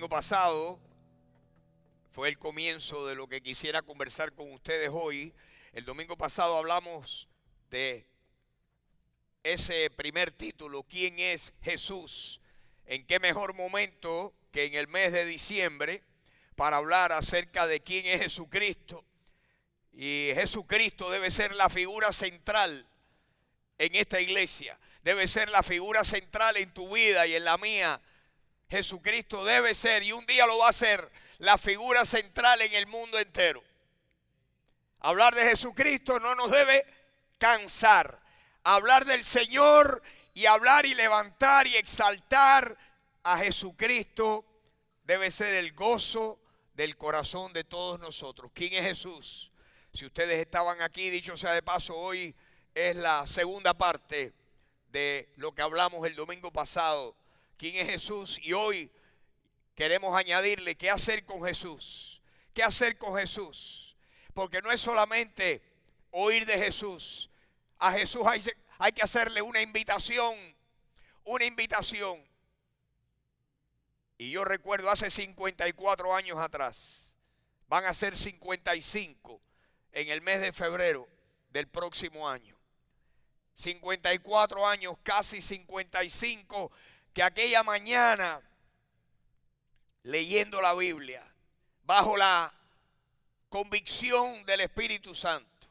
domingo pasado fue el comienzo de lo que quisiera conversar con ustedes hoy. El domingo pasado hablamos de ese primer título, ¿quién es Jesús? ¿En qué mejor momento que en el mes de diciembre para hablar acerca de quién es Jesucristo? Y Jesucristo debe ser la figura central en esta iglesia, debe ser la figura central en tu vida y en la mía. Jesucristo debe ser, y un día lo va a ser, la figura central en el mundo entero. Hablar de Jesucristo no nos debe cansar. Hablar del Señor y hablar y levantar y exaltar a Jesucristo debe ser el gozo del corazón de todos nosotros. ¿Quién es Jesús? Si ustedes estaban aquí, dicho sea de paso, hoy es la segunda parte de lo que hablamos el domingo pasado. ¿Quién es Jesús? Y hoy queremos añadirle qué hacer con Jesús. ¿Qué hacer con Jesús? Porque no es solamente oír de Jesús. A Jesús hay que hacerle una invitación. Una invitación. Y yo recuerdo hace 54 años atrás. Van a ser 55 en el mes de febrero del próximo año. 54 años, casi 55, que aquella mañana, leyendo la Biblia, bajo la convicción del Espíritu Santo,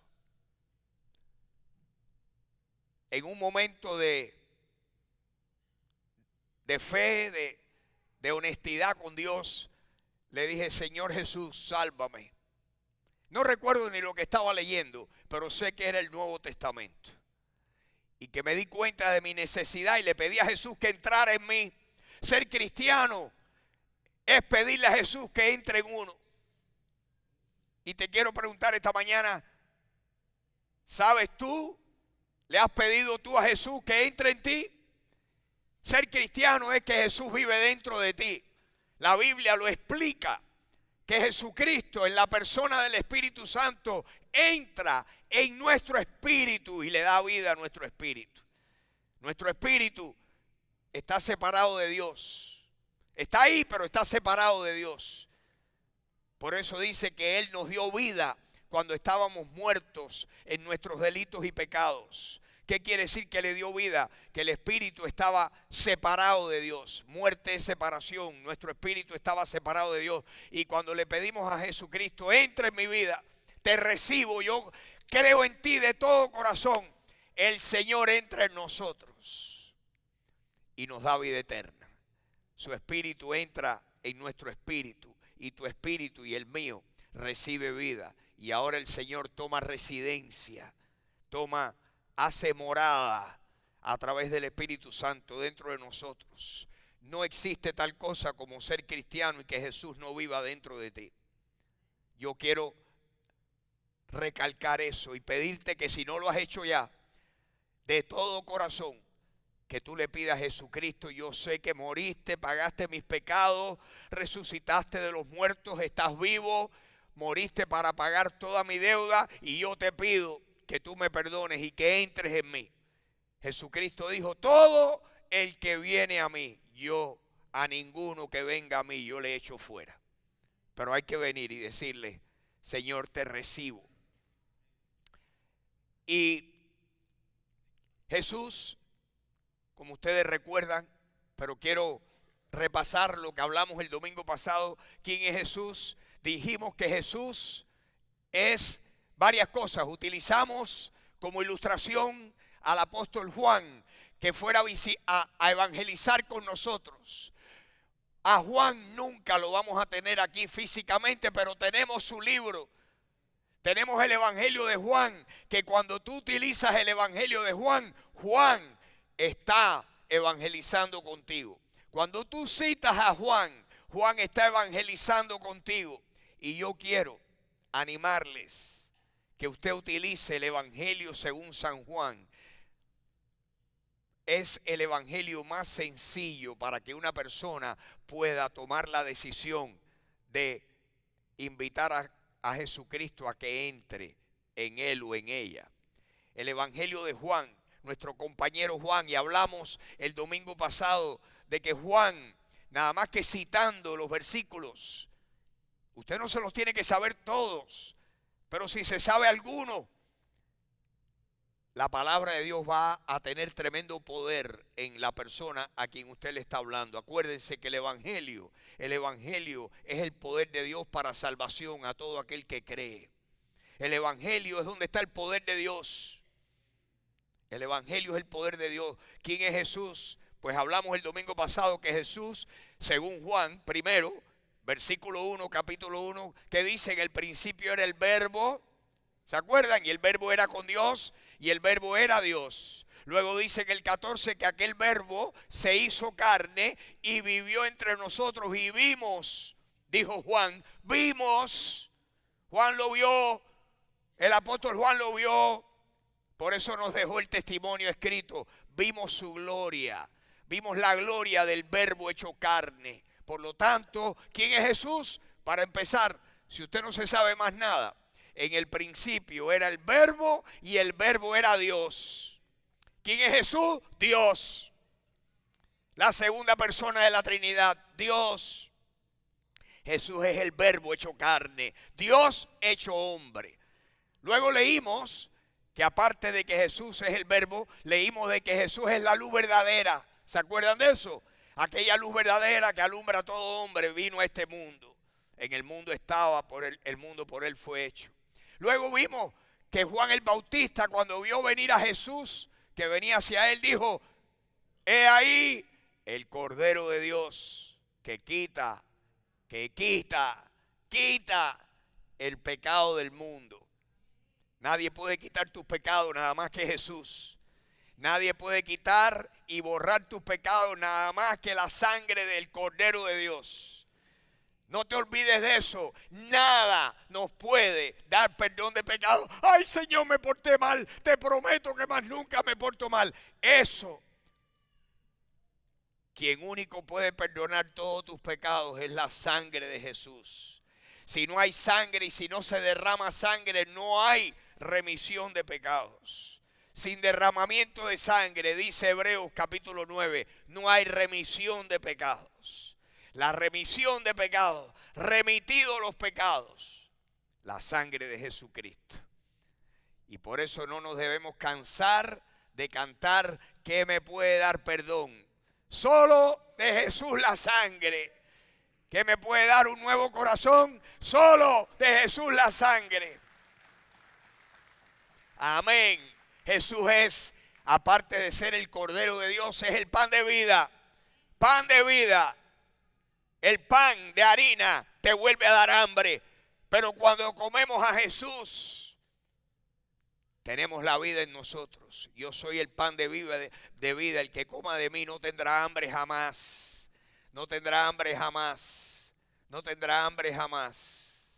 en un momento de fe, de honestidad con Dios, le dije: Señor Jesús, sálvame. No recuerdo ni lo que estaba leyendo, pero sé que era el Nuevo Testamento. Y que me di cuenta de mi necesidad y le pedí a Jesús que entrara en mí. Ser cristiano es pedirle a Jesús que entre en uno. Y te quiero preguntar esta mañana, ¿sabes tú? ¿Le has pedido tú a Jesús que entre en ti? Ser cristiano es que Jesús vive dentro de ti. La Biblia lo explica, que Jesucristo en la persona del Espíritu Santo entra en nuestro espíritu y le da vida a nuestro espíritu. Nuestro espíritu está separado de Dios. Está ahí, pero está separado de Dios. Por eso dice que Él nos dio vida cuando estábamos muertos en nuestros delitos y pecados. ¿Qué quiere decir que le dio vida? Que el espíritu estaba separado de Dios. Muerte es separación. Nuestro espíritu estaba separado de Dios. Y cuando le pedimos a Jesucristo, entra en mi vida, te recibo, yo creo en ti de todo corazón, el Señor entra en nosotros y nos da vida eterna. Su espíritu entra en nuestro espíritu y tu espíritu y el mío recibe vida. Y ahora el Señor toma residencia, hace morada a través del Espíritu Santo dentro de nosotros. No existe tal cosa como ser cristiano y que Jesús no viva dentro de ti. Yo quiero recalcar eso y pedirte que si no lo has hecho ya, de todo corazón, que tú le pidas a Jesucristo: yo sé que moriste, pagaste mis pecados, resucitaste de los muertos, estás vivo, moriste para pagar toda mi deuda y yo te pido que tú me perdones y que entres en mí. Jesucristo dijo: todo el que viene a mí, yo a ninguno que venga a mí, yo le echo fuera. Pero hay que venir y decirle: Señor, te recibo. Y Jesús, como ustedes recuerdan, pero quiero repasar lo que hablamos el domingo pasado. ¿Quién es Jesús? Dijimos que Jesús es varias cosas. Utilizamos como ilustración al apóstol Juan, que fuera a evangelizar con nosotros. A Juan nunca lo vamos a tener aquí físicamente, pero tenemos su libro. Tenemos el Evangelio de Juan, que cuando tú utilizas el Evangelio de Juan, Juan está evangelizando contigo. Cuando tú citas a Juan, Juan está evangelizando contigo. Y yo quiero animarles que usted utilice el Evangelio según San Juan. Es el evangelio más sencillo para que una persona pueda tomar la decisión de invitar a Jesucristo a que entre en él o en ella. El evangelio de Juan, nuestro compañero Juan, y hablamos el domingo pasado de que Juan nada más que citando los versículos. Usted no se los tiene que saber todos, pero si se sabe alguno, la palabra de Dios va a tener tremendo poder en la persona a quien usted le está hablando. Acuérdense que el Evangelio es el poder de Dios para salvación a todo aquel que cree. El Evangelio es donde está el poder de Dios. El Evangelio es el poder de Dios. ¿Quién es Jesús? Pues hablamos el domingo pasado que Jesús, según Juan, primero, versículo 1, capítulo 1, que dice: en el principio era el verbo, ¿se acuerdan? Y el verbo era con Dios y el verbo era Dios. Luego dice en el 14 que aquel verbo se hizo carne y vivió entre nosotros y vimos, dijo Juan, vimos. Juan lo vio, el apóstol Juan lo vio, por eso nos dejó el testimonio escrito. Vimos su gloria, vimos la gloria del verbo hecho carne. Por lo tanto, ¿quién es Jesús? Para empezar, si usted no se sabe más nada, en el principio era el verbo y el verbo era Dios. ¿Quién es Jesús? Dios. La segunda persona de la Trinidad, Dios. Jesús es el verbo hecho carne, Dios hecho hombre. Luego leímos que aparte de que Jesús es el verbo, leímos de que Jesús es la luz verdadera. ¿Se acuerdan de eso? Aquella luz verdadera que alumbra a todo hombre vino a este mundo. En el mundo estaba, el mundo por él fue hecho. Luego vimos que Juan el Bautista, cuando vio venir a Jesús, que venía hacia él, dijo: he ahí el Cordero de Dios que quita el pecado del mundo. Nadie puede quitar tus pecados, nada más que Jesús. Nadie puede quitar y borrar tus pecados, nada más que la sangre del Cordero de Dios. No te olvides de eso. Nada nos puede dar perdón de pecado. Ay, Señor, me porté mal. Te prometo que más nunca me porto mal. Eso. Quien único puede perdonar todos tus pecados es la sangre de Jesús. Si no hay sangre y si no se derrama sangre, no hay remisión de pecados. Sin derramamiento de sangre, dice Hebreos capítulo 9, no hay remisión de pecados. La remisión de pecados, remitidos los pecados, la sangre de Jesucristo. Y por eso no nos debemos cansar de cantar: ¿qué me puede dar perdón? Solo de Jesús la sangre. ¿Qué me puede dar un nuevo corazón? Solo de Jesús la sangre. Amén. Jesús es, aparte de ser el Cordero de Dios, es el pan de vida. Pan de vida. El pan de harina te vuelve a dar hambre. Pero cuando comemos a Jesús, tenemos la vida en nosotros. Yo soy el pan de vida. El que coma de mí no tendrá hambre jamás. No tendrá hambre jamás. No tendrá hambre jamás.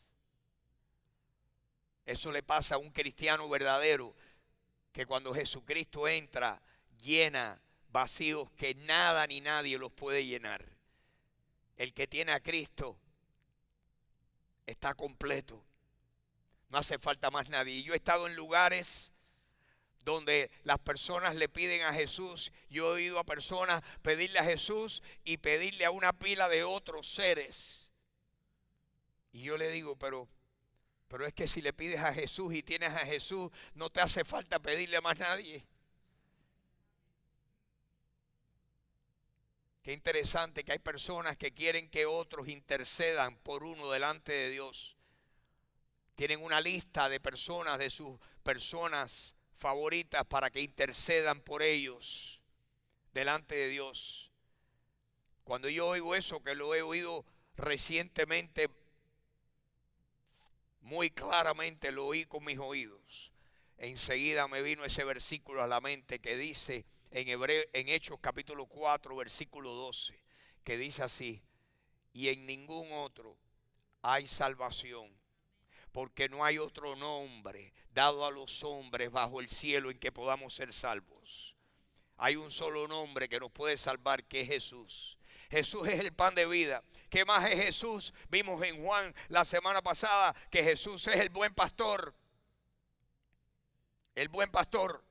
Eso le pasa a un cristiano verdadero, que cuando Jesucristo entra, llena vacíos que nada ni nadie los puede llenar. El que tiene a Cristo está completo. No hace falta más nadie. Y yo he estado en lugares donde las personas le piden a Jesús. Yo he oído a personas pedirle a Jesús y pedirle a una pila de otros seres. Y yo le digo, pero es que si le pides a Jesús y tienes a Jesús, no te hace falta pedirle a más nadie. Qué interesante que hay personas que quieren que otros intercedan por uno delante de Dios. Tienen una lista de personas, de sus personas favoritas, para que intercedan por ellos delante de Dios. Cuando yo oigo eso, que lo he oído recientemente, muy claramente lo oí con mis oídos, enseguida me vino ese versículo a la mente que dice en Hechos capítulo 4 versículo 12, que dice así: y en ningún otro hay salvación, porque no hay otro nombre dado a los hombres bajo el cielo en que podamos ser salvos. Hay un solo nombre que nos puede salvar, que es Jesús. Jesús es el pan de vida. ¿Qué más es Jesús? Vimos en Juan la semana pasada que Jesús es el buen pastor. El buen pastor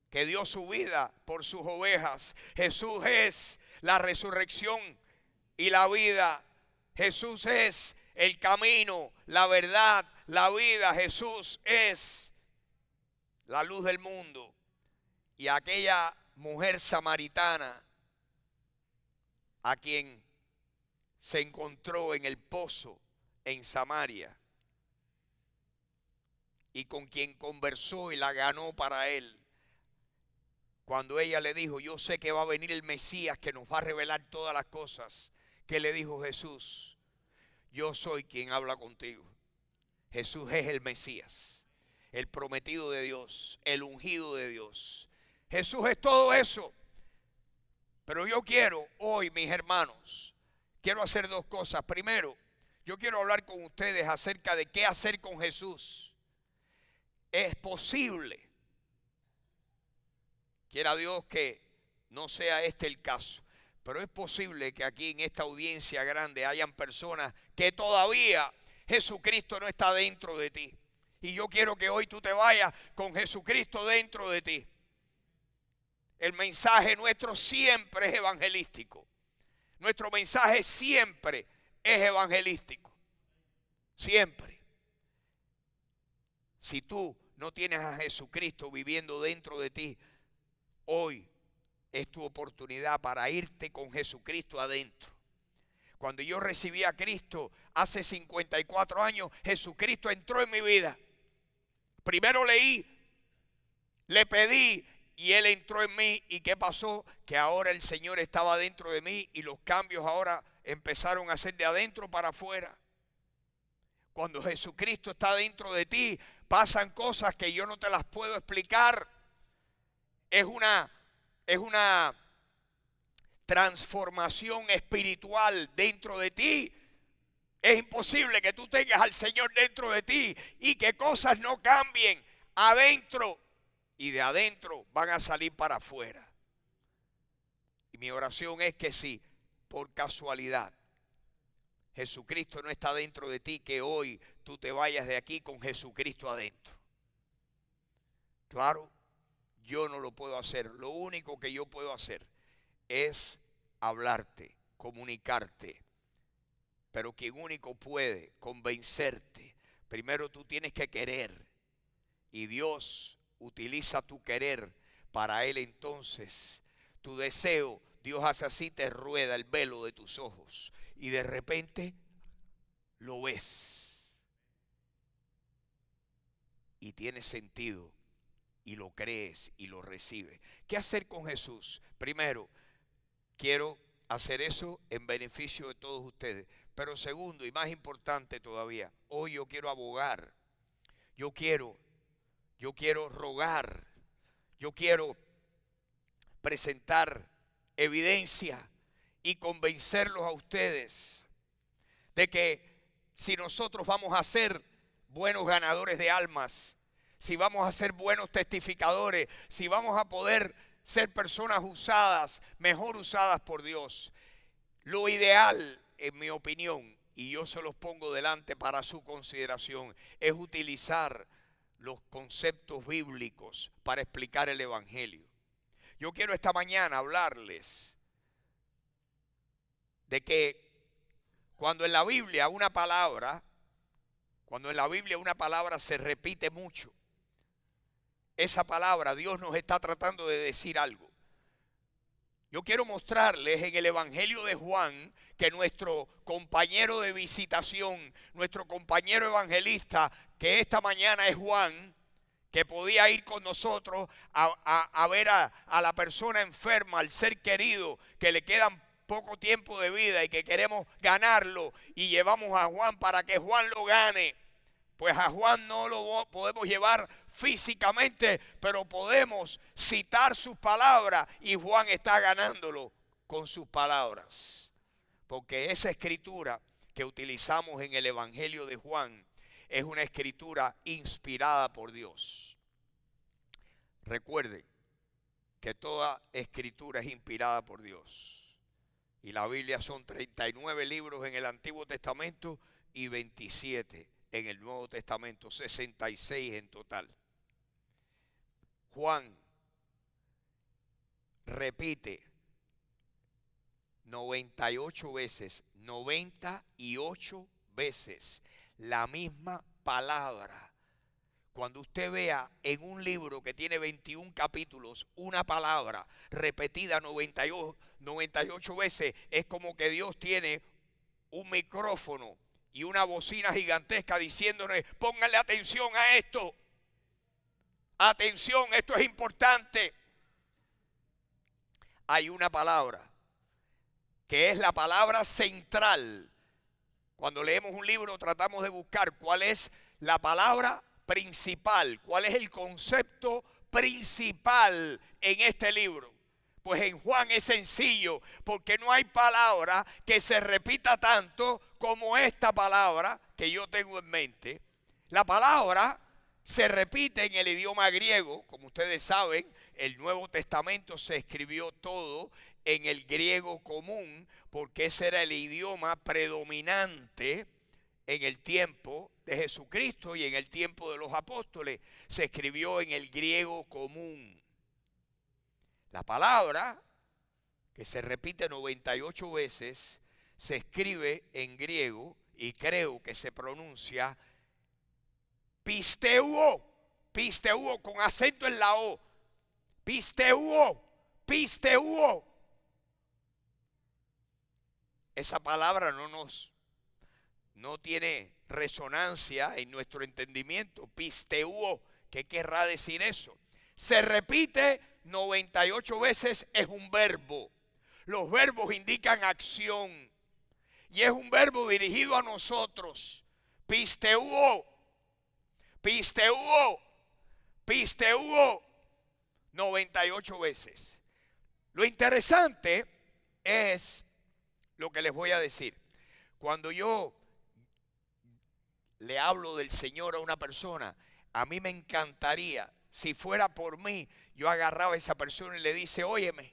que dio su vida por sus ovejas. Jesús es la resurrección y la vida. Jesús es el camino, la verdad, la vida. Jesús es la luz del mundo. Y aquella mujer samaritana a quien se encontró en el pozo en Samaria y con quien conversó y la ganó para él, cuando ella le dijo: yo sé que va a venir el Mesías que nos va a revelar todas las cosas, ¿qué le dijo Jesús? Yo soy quien habla contigo. Jesús es el Mesías, el prometido de Dios, el ungido de Dios. Jesús es todo eso. Pero yo quiero hoy, mis hermanos, quiero hacer dos cosas. Primero, yo quiero hablar con ustedes acerca de qué hacer con Jesús. Es posible, quiera Dios que no sea este el caso, pero es posible que aquí en esta audiencia grande hayan personas que todavía Jesucristo no está dentro de ti. Y yo quiero que hoy tú te vayas con Jesucristo dentro de ti. El mensaje nuestro siempre es evangelístico. Nuestro mensaje siempre es evangelístico. Siempre. Si tú no tienes a Jesucristo viviendo dentro de ti, hoy es tu oportunidad para irte con Jesucristo adentro. Cuando yo recibí a Cristo hace 54 años, Jesucristo entró en mi vida. Primero leí, le pedí y Él entró en mí. ¿Y qué pasó? Que ahora el Señor estaba dentro de mí y los cambios ahora empezaron a ser de adentro para afuera. Cuando Jesucristo está dentro de ti, pasan cosas que yo no te las puedo explicar. Es una transformación espiritual dentro de ti. Es imposible que tú tengas al Señor dentro de ti y que cosas no cambien adentro. Y de adentro van a salir para afuera. Y mi oración es que si por casualidad Jesucristo no está dentro de ti, que hoy tú te vayas de aquí con Jesucristo adentro. Claro, yo no lo puedo hacer. Lo único que yo puedo hacer es hablarte, comunicarte. Pero quien único puede convencerte, primero tú tienes que querer. Y Dios utiliza tu querer para Él entonces. Tu deseo, Dios hace así, te rueda el velo de tus ojos. Y de repente lo ves. Y tiene sentido. Y lo crees y lo recibes. ¿Qué hacer con Jesús? Primero, quiero hacer eso en beneficio de todos ustedes. Pero segundo, y más importante todavía, hoy yo quiero abogar. Yo quiero rogar. Yo quiero presentar evidencia y convencerlos a ustedes de que si nosotros vamos a ser buenos ganadores de almas, si vamos a ser buenos testificadores, si vamos a poder ser personas usadas, mejor usadas por Dios, lo ideal, en mi opinión, y yo se los pongo delante para su consideración, es utilizar los conceptos bíblicos para explicar el Evangelio. Yo quiero esta mañana hablarles de que cuando en la Biblia una palabra se repite mucho, esa palabra Dios nos está tratando de decir algo. Yo quiero mostrarles en el Evangelio de Juan que nuestro compañero de visitación, nuestro compañero evangelista, que esta mañana es Juan, que podía ir con nosotros a ver a la persona enferma, al ser querido, que le quedan poco tiempo de vida y que queremos ganarlo, y llevamos a Juan para que Juan lo gane. Pues a Juan no lo podemos llevar físicamente, pero podemos citar sus palabras y Juan está ganándolo con sus palabras. Porque esa escritura que utilizamos en el Evangelio de Juan es una escritura inspirada por Dios. Recuerden que toda escritura es inspirada por Dios. Y la Biblia son 39 libros en el Antiguo Testamento y 27 en el Nuevo Testamento, 66 en total. Juan repite 98 veces, 98 veces la misma palabra. Cuando usted vea en un libro que tiene 21 capítulos una palabra repetida 98 veces, es como que Dios tiene un micrófono y una bocina gigantesca diciéndonos: pónganle atención a esto. Atención, esto es importante. Hay una palabra que es la palabra central. Cuando leemos un libro tratamos de buscar cuál es la palabra principal, cuál es el concepto principal en este libro. Pues en Juan es sencillo, porque no hay palabra que se repita tanto como esta palabra que yo tengo en mente. La palabra se repite en el idioma griego. Como ustedes saben, el Nuevo Testamento se escribió todo en el griego común, porque ese era el idioma predominante en el tiempo de Jesucristo y en el tiempo de los apóstoles. Se escribió en el griego común. La palabra, que se repite 98 veces, se escribe en griego y creo que se pronuncia pisteuo, pisteuo con acento en la O, pisteuo, pisteuo. Esa palabra no tiene resonancia en nuestro entendimiento. Pisteuo, ¿qué querrá decir eso? Se repite 98 veces, es un verbo. Los verbos indican acción y es un verbo dirigido a nosotros. Pisteuo, pisteuo, pisteuo, 98 veces. Lo interesante es lo que les voy a decir. Cuando yo le hablo del Señor a una persona, a mí me encantaría, si fuera por mí, yo agarraba a esa persona y le dice: óyeme,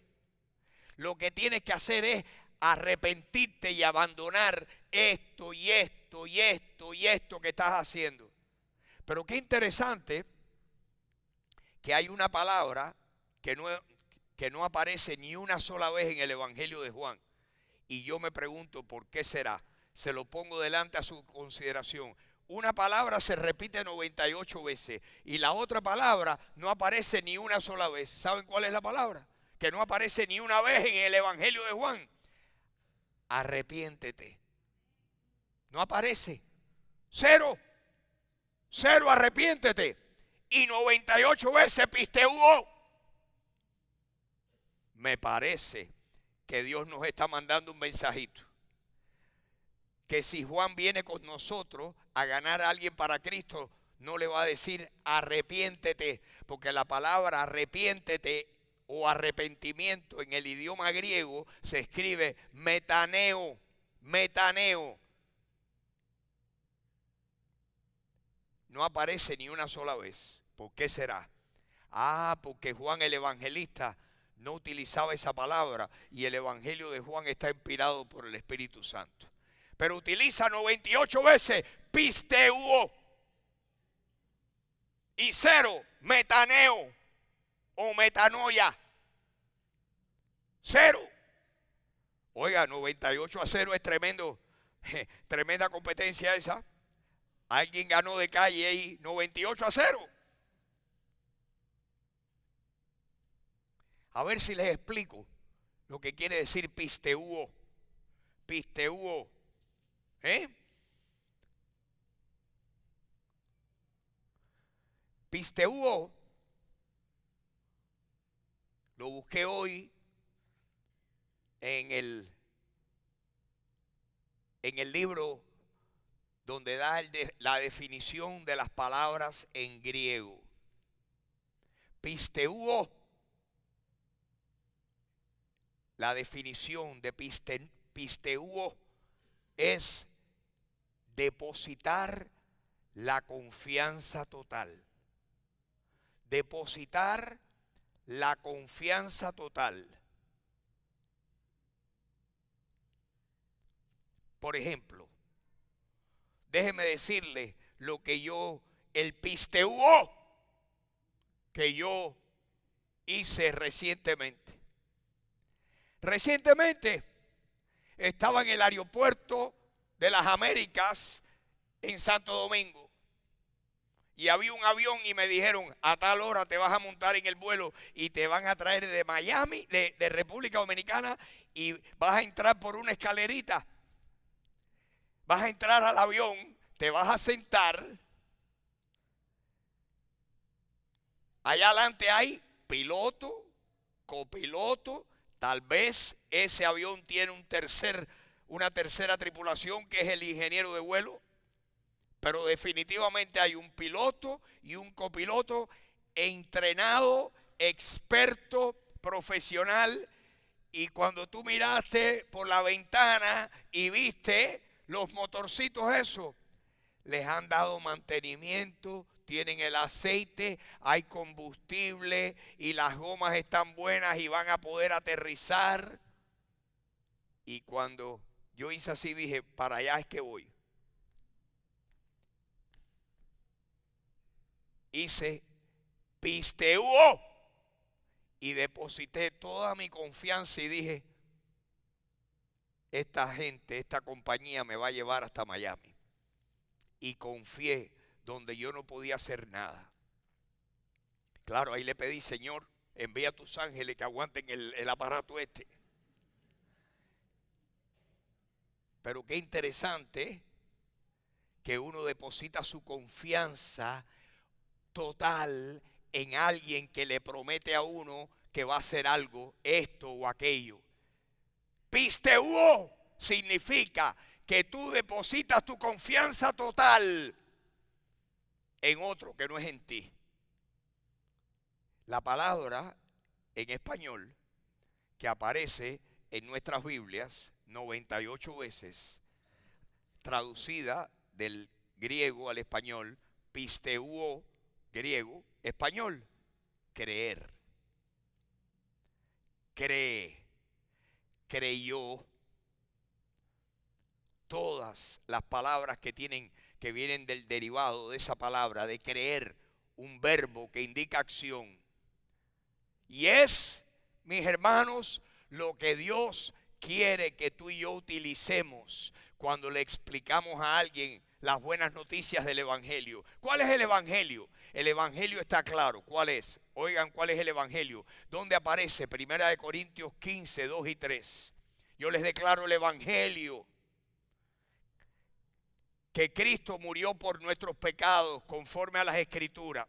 lo que tienes que hacer es arrepentirte y abandonar esto y esto y esto y esto que estás haciendo. Pero qué interesante que hay una palabra que no aparece ni una sola vez en el Evangelio de Juan. Y yo me pregunto por qué será. Se lo pongo delante a su consideración. Una palabra se repite 98 veces y la otra palabra no aparece ni una sola vez. ¿Saben cuál es la palabra? Que no aparece ni una vez en el Evangelio de Juan. Arrepiéntete. No aparece. Cero. Cero, arrepiéntete. Y 98 veces pisteuo. Me parece que Dios nos está mandando un mensajito. Que si Juan viene con nosotros a ganar a alguien para Cristo, no le va a decir arrepiéntete, porque la palabra arrepiéntete o arrepentimiento en el idioma griego se escribe metaneo, metaneo. No aparece ni una sola vez. ¿Por qué será? Porque Juan el evangelista no utilizaba esa palabra y el evangelio de Juan está inspirado por el Espíritu Santo. Pero utiliza 98 veces pisteuo y 0 metaneo o metanoia. 0. Oiga, 98-0 es tremendo, tremenda competencia esa. Alguien ganó de calle ahí, 98-0. A ver si les explico lo que quiere decir pisteuo. Pisteuo. Pisteuo lo busqué hoy en el libro donde da la definición de las palabras en griego. Pisteuo, la definición de pisteuo es depositar la confianza total. Depositar la confianza total. Por ejemplo, déjeme decirle lo que el pisteuo que yo hice recientemente. Recientemente estaba en el aeropuerto de las Américas en Santo Domingo. Y había un avión y me dijeron, a tal hora te vas a montar en el vuelo y te van a traer de Miami, de República Dominicana, y vas a entrar por una escalerita. Vas a entrar al avión, te vas a sentar. Allá adelante hay piloto, copiloto. Tal vez ese avión tiene una tercera tripulación que es el ingeniero de vuelo. Pero definitivamente hay un piloto y un copiloto entrenado, experto, profesional. Y cuando tú miraste por la ventana y viste los motorcitos esos, les han dado mantenimiento, tienen el aceite, hay combustible y las gomas están buenas y van a poder aterrizar. Y cuando yo hice así dije, para allá es que voy. Hice pisteuo y deposité toda mi confianza y dije, esta gente, esta compañía me va a llevar hasta Miami. Y confié donde yo no podía hacer nada. Claro, ahí le pedí, Señor, envía a tus ángeles que aguanten el aparato este. Pero qué interesante que uno deposita su confianza total en alguien que le promete a uno que va a hacer algo, esto o aquello. Pisteuo significa que tú depositas tu confianza total en otro que no es en ti. La palabra en español que aparece en nuestras Biblias 98 veces, traducida del griego al español, pisteuo, griego, español, creer. Cree, creyó. Todas las palabras que vienen del derivado de esa palabra, de creer, un verbo que indica acción. Y es, mis hermanos, lo que Dios quiere que tú y yo utilicemos cuando le explicamos a alguien las buenas noticias del Evangelio. ¿Cuál es el Evangelio? El Evangelio está claro. ¿Cuál es? Oigan, ¿cuál es el Evangelio? ¿Dónde aparece? 1 Corintios 15, 2 y 3. Yo les declaro el Evangelio. Que Cristo murió por nuestros pecados conforme a las Escrituras.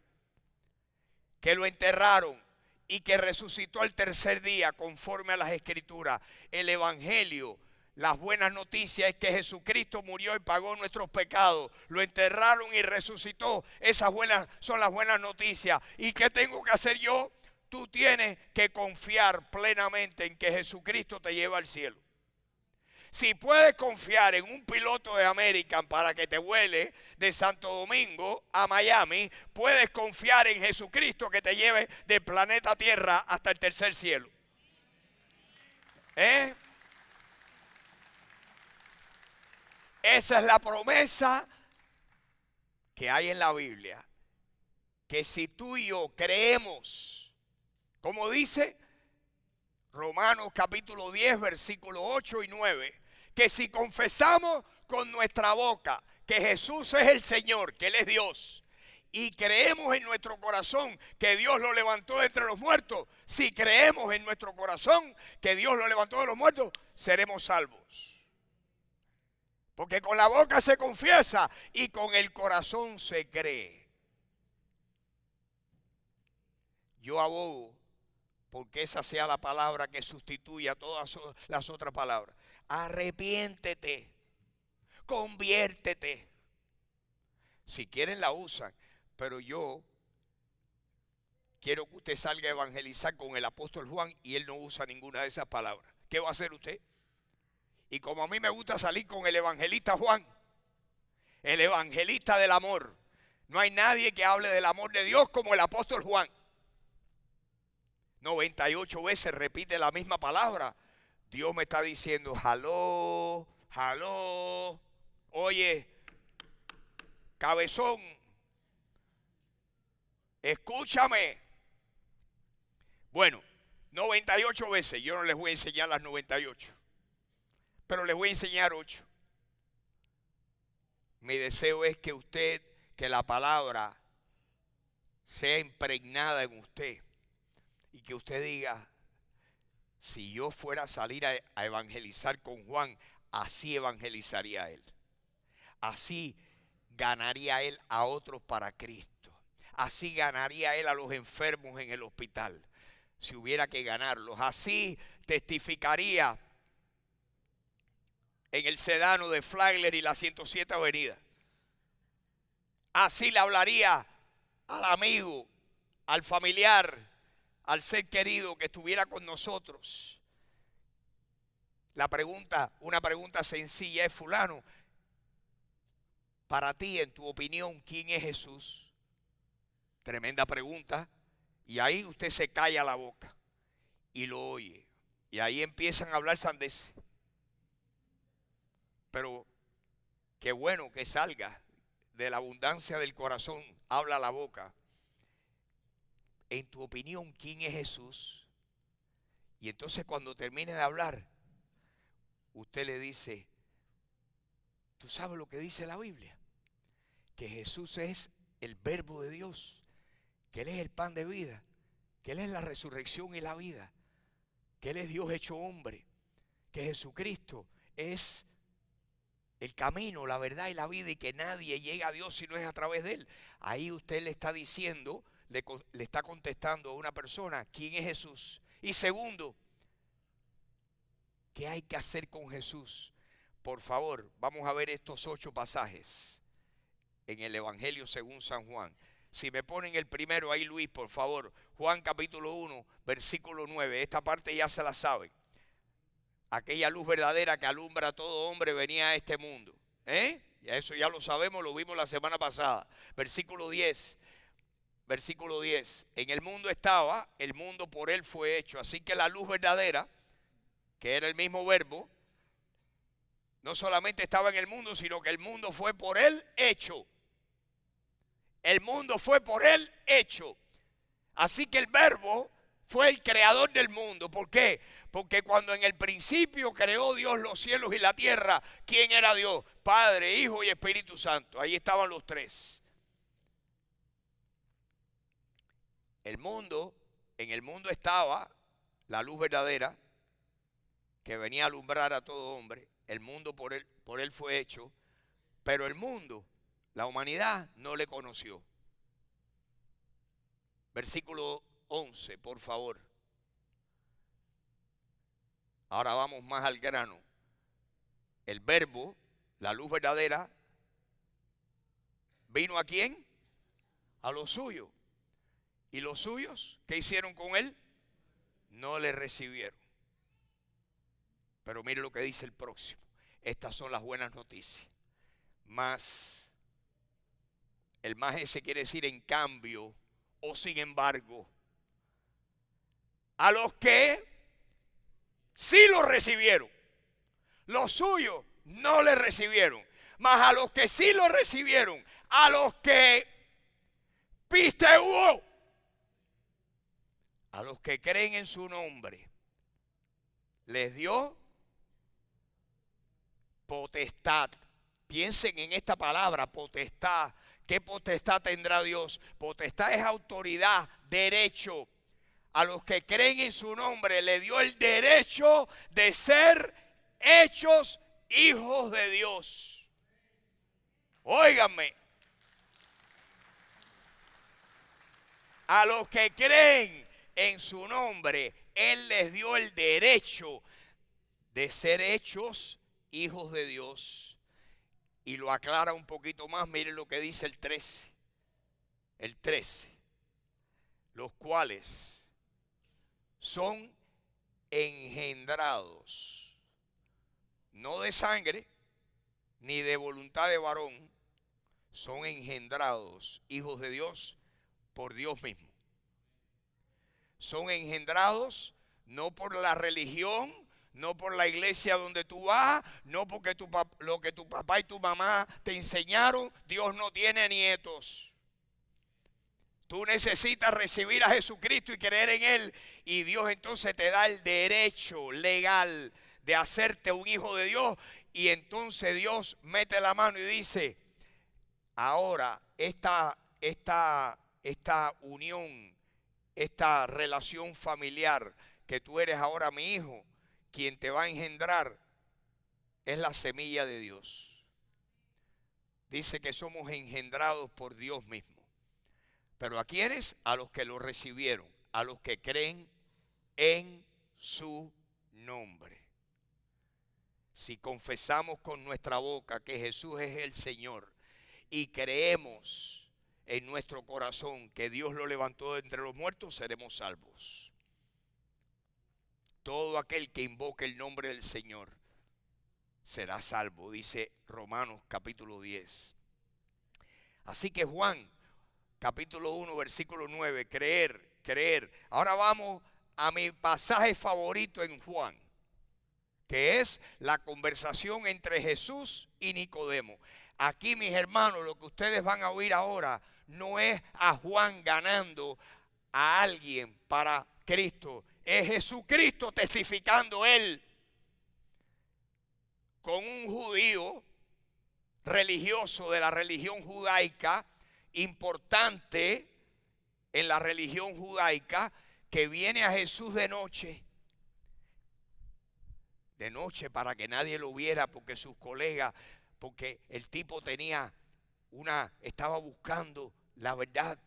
Que lo enterraron y que resucitó al tercer día conforme a las Escrituras. El Evangelio, las buenas noticias es que Jesucristo murió y pagó nuestros pecados. Lo enterraron y resucitó. Esas son las buenas noticias. ¿Y qué tengo que hacer yo? Tú tienes que confiar plenamente en que Jesucristo te lleva al cielo. Si puedes confiar en un piloto de American para que te vuele de Santo Domingo a Miami, puedes confiar en Jesucristo que te lleve del planeta Tierra hasta el tercer cielo. Esa es la promesa que hay en la Biblia. Que si tú y yo creemos, como dice Romanos capítulo 10, versículos 8 y 9, que si confesamos con nuestra boca que Jesús es el Señor, que Él es Dios, y creemos en nuestro corazón que Dios lo levantó de entre los muertos, si creemos en nuestro corazón que Dios lo levantó de los muertos, seremos salvos. Porque con la boca se confiesa y con el corazón se cree. Yo abogo porque esa sea la palabra que sustituya a todas las otras palabras. Arrepiéntete, conviértete. Si quieren la usan, pero yo quiero que usted salga a evangelizar con el apóstol Juan y él no usa ninguna de esas palabras. ¿Qué va a hacer usted? Y como a mí me gusta salir con el evangelista Juan, el evangelista del amor, no hay nadie que hable del amor de Dios como el apóstol Juan. 98 veces repite la misma palabra. Dios me está diciendo, aló, aló, oye, cabezón, escúchame. Bueno, 98 veces, yo no les voy a enseñar las 98. pero les voy a enseñar 8. Mi deseo es que la palabra sea impregnada en usted y que usted diga, si yo fuera a salir a evangelizar con Juan, así evangelizaría él. Así ganaría él a otros para Cristo. Así ganaría él a los enfermos en el hospital, si hubiera que ganarlos. Así testificaría en el Sedano de Flagler y la 107 Avenida. Así le hablaría al amigo, al familiar, al ser querido que estuviera con nosotros. Una pregunta sencilla es: fulano, para ti, en tu opinión, ¿quién es Jesús? Tremenda pregunta. Y ahí usted se calla la boca y lo oye. Y ahí empiezan a hablar sandeces. Pero qué bueno que salga de la abundancia del corazón, habla la boca. En tu opinión, ¿quién es Jesús? Y entonces cuando termine de hablar, usted le dice, ¿tú sabes lo que dice la Biblia? Que Jesús es el verbo de Dios, que Él es el pan de vida, que Él es la resurrección y la vida, que Él es Dios hecho hombre, que Jesucristo es el camino, la verdad y la vida, y que nadie llega a Dios si no es a través de Él. Ahí usted le está diciendo, le está contestando a una persona, ¿quién es Jesús? Y segundo, ¿qué hay que hacer con Jesús? Por favor, vamos a ver estos 8 pasajes en el Evangelio según San Juan. Si me ponen el primero ahí, Luis, por favor. Juan capítulo 1, versículo 9. Esta parte ya se la saben. Aquella luz verdadera que alumbra a todo hombre venía a este mundo. Y eso ya lo sabemos, lo vimos la semana pasada. Versículo 10. Versículo 10. En el mundo estaba, el mundo por él fue hecho. Así que la luz verdadera, que era el mismo verbo, no solamente estaba en el mundo, sino que el mundo fue por él hecho. El mundo fue por él hecho. Así que el verbo fue el creador del mundo. ¿Por qué? Porque cuando en el principio creó Dios los cielos y la tierra, ¿quién era Dios? Padre, Hijo y Espíritu Santo. Ahí estaban los tres. En el mundo estaba la luz verdadera que venía a alumbrar a todo hombre. El mundo por él fue hecho, pero el mundo, la humanidad, no le conoció. Versículo 11, por favor. Ahora vamos más al grano. El verbo, la luz verdadera, ¿vino a quién? A los suyos. ¿Y los suyos qué hicieron con él? No le recibieron. Pero mire lo que dice el próximo. Estas son las buenas noticias. Más, el más ese quiere decir en cambio o sin embargo. A los que sí lo recibieron, los suyos no le recibieron. Mas a los que sí lo recibieron, a los que pisteuó, a los que creen en su nombre, les dio potestad. Piensen en esta palabra, potestad. ¿Qué potestad tendrá Dios? Potestad es autoridad, derecho. A los que creen en su nombre le dio el derecho de ser hechos hijos de Dios. Óiganme. A los que creen en su nombre, Él les dio el derecho de ser hechos hijos de Dios. Y lo aclara un poquito más, miren lo que dice el 13. El 13. Los cuales son engendrados, no de sangre, ni de voluntad de varón, son engendrados, hijos de Dios, por Dios mismo. Son engendrados no por la religión, no por la iglesia donde tú vas, no porque lo que tu papá y tu mamá te enseñaron. Dios no tiene nietos. Tú necesitas recibir a Jesucristo y creer en Él, y Dios entonces te da el derecho legal de hacerte un hijo de Dios. Y entonces Dios mete la mano y dice, ahora esta unión, esta relación familiar, que tú eres ahora mi hijo, quien te va a engendrar es la semilla de Dios. Dice que somos engendrados por Dios mismo. ¿Pero a quiénes? A los que lo recibieron, a los que creen en su nombre. Si confesamos con nuestra boca que Jesús es el Señor y creemos en nuestro corazón que Dios lo levantó de entre los muertos, seremos salvos. Todo aquel que invoque el nombre del Señor será salvo, dice Romanos capítulo 10. Así que Juan capítulo 1 versículo 9, creer. Ahora vamos a mi pasaje favorito en Juan, que es la conversación entre Jesús y Nicodemo. Aquí, mis hermanos, lo que ustedes van a oír ahora no es a Juan ganando a alguien para Cristo. Es Jesucristo testificando él con un judío religioso de la religión judaica, importante en la religión judaica, que viene a Jesús de noche para que nadie lo viera, porque sus colegas, porque el tipo estaba buscando la verdad,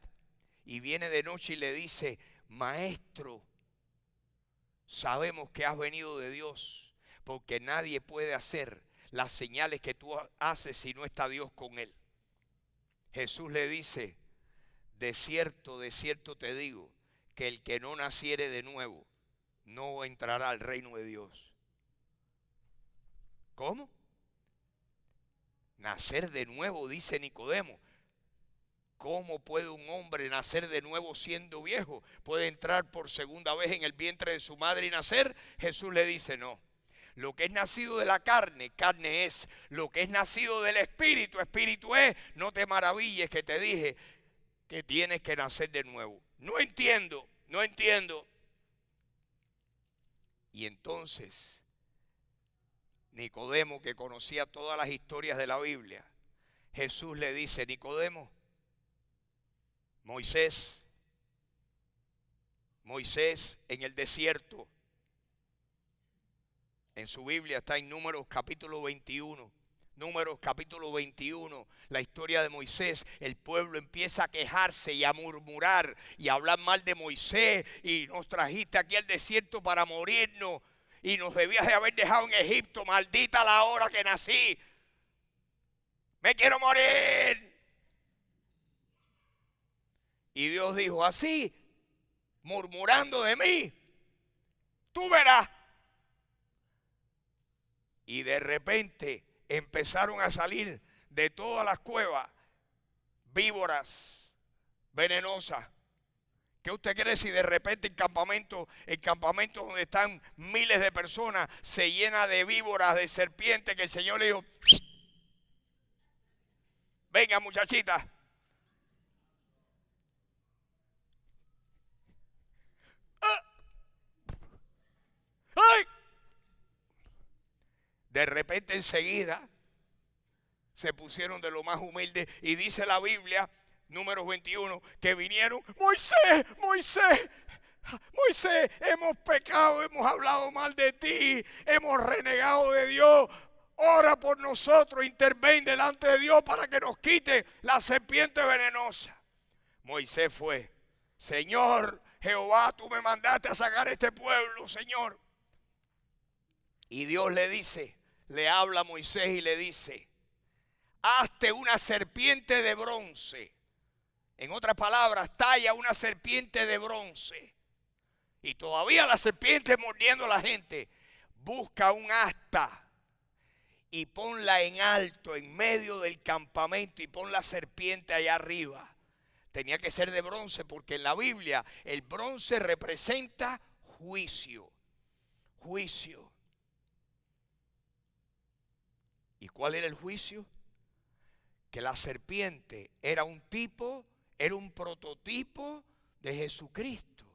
y viene de noche y le dice, maestro, sabemos que has venido de Dios, porque nadie puede hacer las señales que tú haces si no está Dios con él. Jesús le dice, de cierto te digo, que el que no naciere de nuevo no entrará al reino de Dios. ¿Cómo? Nacer de nuevo, dice Nicodemo. ¿Cómo puede un hombre nacer de nuevo siendo viejo? ¿Puede entrar por segunda vez en el vientre de su madre y nacer? Jesús le dice, no. Lo que es nacido de la carne, carne es. Lo que es nacido del espíritu, espíritu es. No te maravilles que te dije que tienes que nacer de nuevo. No entiendo. Y entonces Nicodemo, que conocía todas las historias de la Biblia, Jesús le dice, Nicodemo, Moisés en el desierto, en su Biblia está en Números capítulo 21. Números capítulo 21, la historia de Moisés. El pueblo empieza a quejarse y a murmurar y a hablar mal de Moisés. Y nos trajiste aquí al desierto para morirnos. Y nos debías de haber dejado en Egipto. Maldita la hora que nací. Me quiero morir. Y Dios dijo, así, murmurando de mí, tú verás. Y de repente empezaron a salir de todas las cuevas víboras venenosas. ¿Qué usted cree si de repente el campamento donde están miles de personas se llena de víboras, de serpientes, que el Señor le dijo, venga muchachita? ¡Ay! De repente enseguida se pusieron de lo más humilde y dice la Biblia, Números 21, que vinieron, Moisés, hemos pecado, hemos hablado mal de ti, hemos renegado de Dios, ora por nosotros, interven delante de Dios para que nos quite la serpiente venenosa. Moisés fue, Señor Jehová, tú me mandaste a sacar este pueblo, Señor. Y Dios le habla a Moisés y le dice, hazte una serpiente de bronce. En otras palabras, talla una serpiente de bronce. Y todavía la serpiente mordiendo a la gente. Busca un asta y ponla en alto, en medio del campamento, y pon la serpiente allá arriba. Tenía que ser de bronce porque en la Biblia el bronce representa juicio. Juicio. ¿Y cuál era el juicio? Que la serpiente era un prototipo de Jesucristo,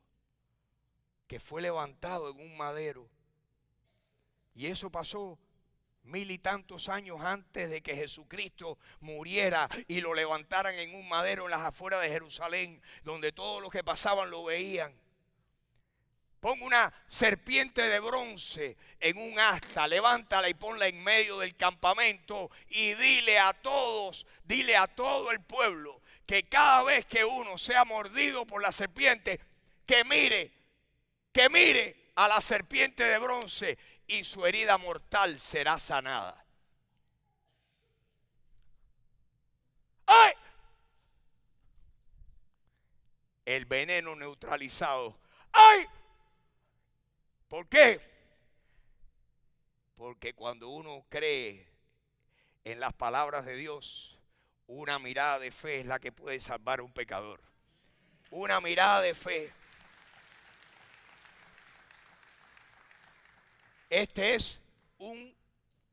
que fue levantado en un madero Y eso pasó 1000 y tantos años antes de que Jesucristo muriera y lo levantaran en un madero en las afueras de Jerusalén, donde todos los que pasaban lo veían. Pon una serpiente de bronce en un asta, levántala y ponla en medio del campamento y dile a todos, dile a todo el pueblo que cada vez que uno sea mordido por la serpiente, que mire a la serpiente de bronce y su herida mortal será sanada. ¡Ay! El veneno neutralizado. ¡Ay! ¿Por qué? Porque cuando uno cree en las palabras de Dios, una mirada de fe es la que puede salvar a un pecador. Una mirada de fe. Este es un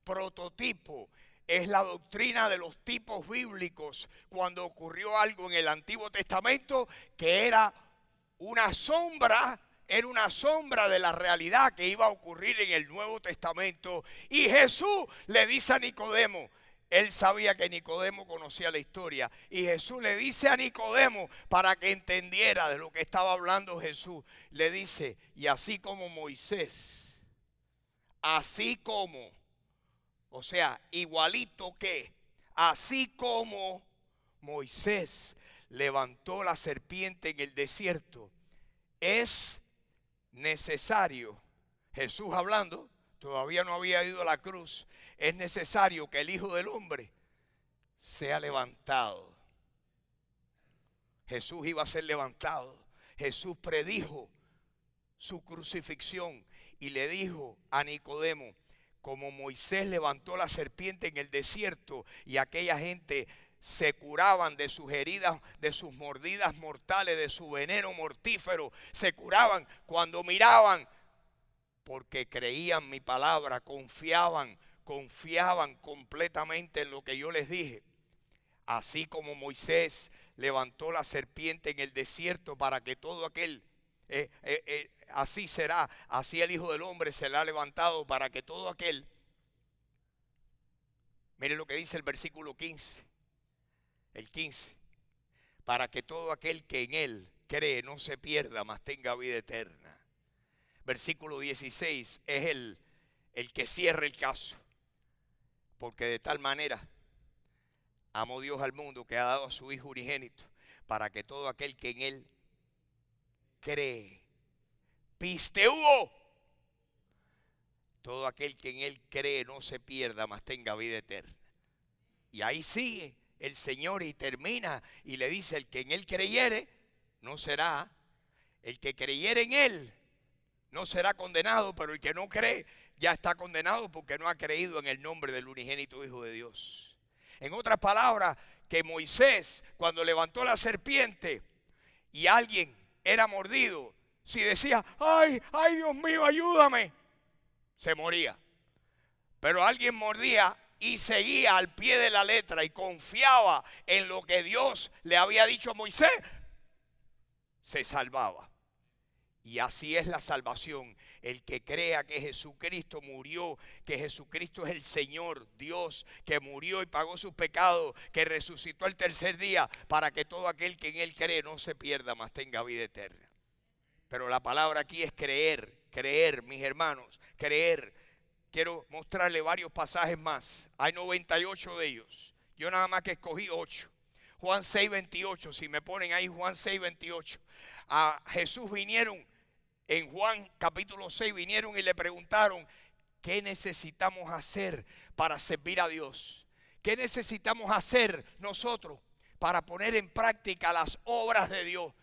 prototipo, es la doctrina de los tipos bíblicos cuando ocurrió algo en el Antiguo Testamento que era una sombra de la realidad que iba a ocurrir en el Nuevo Testamento. Y Jesús le dice a Nicodemo, él sabía que Nicodemo conocía la historia, y Jesús le dice a Nicodemo, para que entendiera de lo que estaba hablando Jesús, le dice, y así como Moisés, así como, o sea, igualito que, así como Moisés levantó la serpiente en el desierto, es necesario, Jesús hablando, todavía no había ido a la cruz, es necesario que el Hijo del Hombre sea levantado. Jesús iba a ser levantado. Jesús predijo su crucifixión y le dijo a Nicodemo, como Moisés levantó la serpiente en el desierto y aquella gente se curaban de sus heridas, de sus mordidas mortales, de su veneno mortífero, se curaban cuando miraban, porque creían mi palabra, confiaban completamente en lo que yo les dije. Así como Moisés levantó la serpiente en el desierto para que todo aquel, así será, así el Hijo del Hombre será levantado para que todo aquel, mire lo que dice el versículo 15, el 15, para que todo aquel que en él cree no se pierda, mas tenga vida eterna. Versículo 16 es el que cierra el caso, porque de tal manera amó Dios al mundo que ha dado a su Hijo unigénito, para que todo aquel que en él cree, pisteuo, todo aquel que en él cree no se pierda, mas tenga vida eterna. Y ahí sigue el Señor y termina y le dice, el que en él creyere no será, el que creyere en él no será condenado, pero el que no cree ya está condenado porque no ha creído en el nombre del unigénito Hijo de Dios. En otras palabras, que Moisés, cuando levantó la serpiente y alguien era mordido, si decía, ay Dios mío, ayúdame, se moría. Pero alguien mordía y seguía al pie de la letra y confiaba en lo que Dios le había dicho a Moisés, se salvaba. Y así es la salvación. El que crea que Jesucristo murió, que Jesucristo es el Señor Dios, que murió y pagó sus pecados, que resucitó el tercer día, para que todo aquel que en él cree no se pierda, mas tenga vida eterna. Pero la palabra aquí es creer, mis hermanos, creer. Quiero mostrarle varios pasajes más. Hay 98 de ellos. Yo nada más que escogí 8. Juan 6:28, si me ponen ahí Juan 6:28. A Jesús vinieron, en Juan capítulo 6 vinieron y le preguntaron, ¿qué necesitamos hacer para servir a Dios? ¿Qué necesitamos hacer nosotros para poner en práctica las obras de Dios?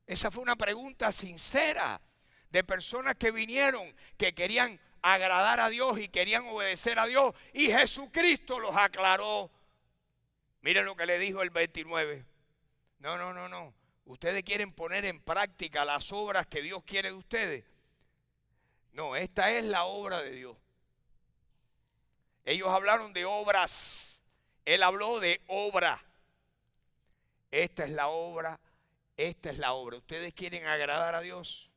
Esa fue una pregunta sincera de personas que vinieron, que querían agradar a Dios y querían obedecer a Dios. Y Jesucristo los aclaró. Miren lo que le dijo el 29. No. Ustedes quieren poner en práctica las obras que Dios quiere de ustedes. No, esta es la obra de Dios. Ellos hablaron de obras. Él habló de obra. Esta es la obra. Esta es la obra. ¿Ustedes quieren agradar a Dios?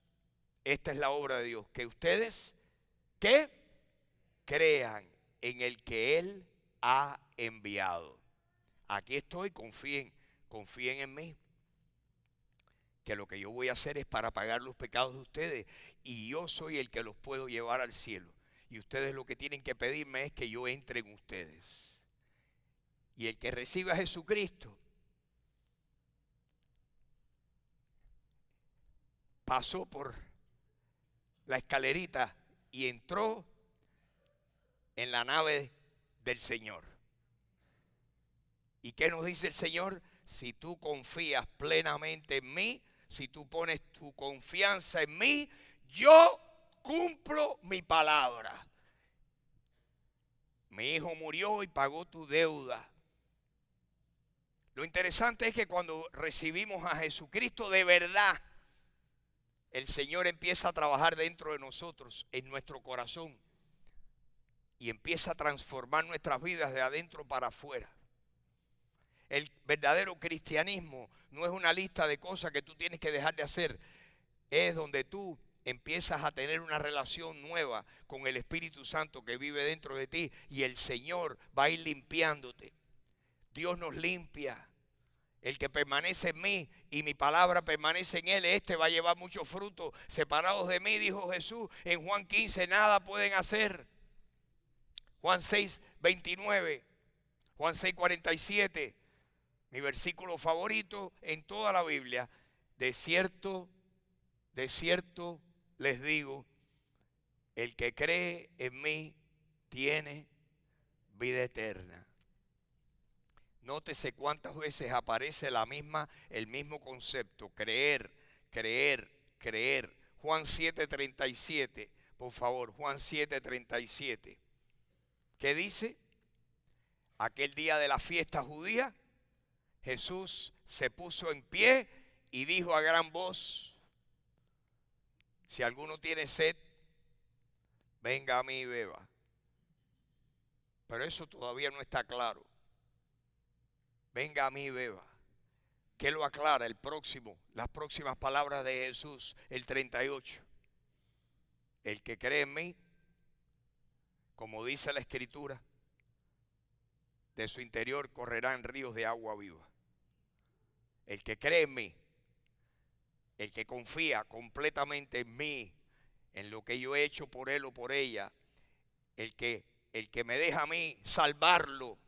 Esta es la obra de Dios. Que ustedes, ¿qué? crean en el que Él ha enviado. Aquí estoy, confíen en mí. Que lo que yo voy a hacer es para pagar los pecados de ustedes. Y yo soy el que los puedo llevar al cielo. Y ustedes lo que tienen que pedirme es que yo entre en ustedes. Y el que recibe a Jesucristo pasó por la escalerita y entró en la nave del Señor. ¿Y qué nos dice el Señor? Si tú confías plenamente en mí, si tú pones tu confianza en mí, yo cumplo mi palabra. Mi hijo murió y pagó tu deuda. Lo interesante es que cuando recibimos a Jesucristo de verdad, el Señor empieza a trabajar dentro de nosotros, en nuestro corazón, y empieza a transformar nuestras vidas de adentro para afuera. El verdadero cristianismo no es una lista de cosas que tú tienes que dejar de hacer. Es donde tú empiezas a tener una relación nueva con el Espíritu Santo que vive dentro de ti, y el Señor va a ir limpiándote. Dios nos limpia. El que permanece en mí y mi palabra permanece en él, este va a llevar mucho fruto. Separados de mí, dijo Jesús en Juan 15, nada pueden hacer. Juan 6, 29, Juan 6, 47, mi versículo favorito en toda la Biblia. De cierto les digo, el que cree en mí tiene vida eterna. Nótese cuántas veces aparece el mismo concepto, creer. Juan 7:37, por favor, Juan 7:37. ¿Qué dice? Aquel día de la fiesta judía, Jesús se puso en pie y dijo a gran voz: si alguno tiene sed, venga a mí y beba. Pero eso todavía no está claro. Venga a mí y beba. ¿Qué lo aclara? Las próximas palabras de Jesús, el 38. El que cree en mí, como dice la Escritura, de su interior correrán ríos de agua viva. El que cree en mí, el que confía completamente en mí, en lo que yo he hecho por él o por ella, el que me deja a mí salvarlo,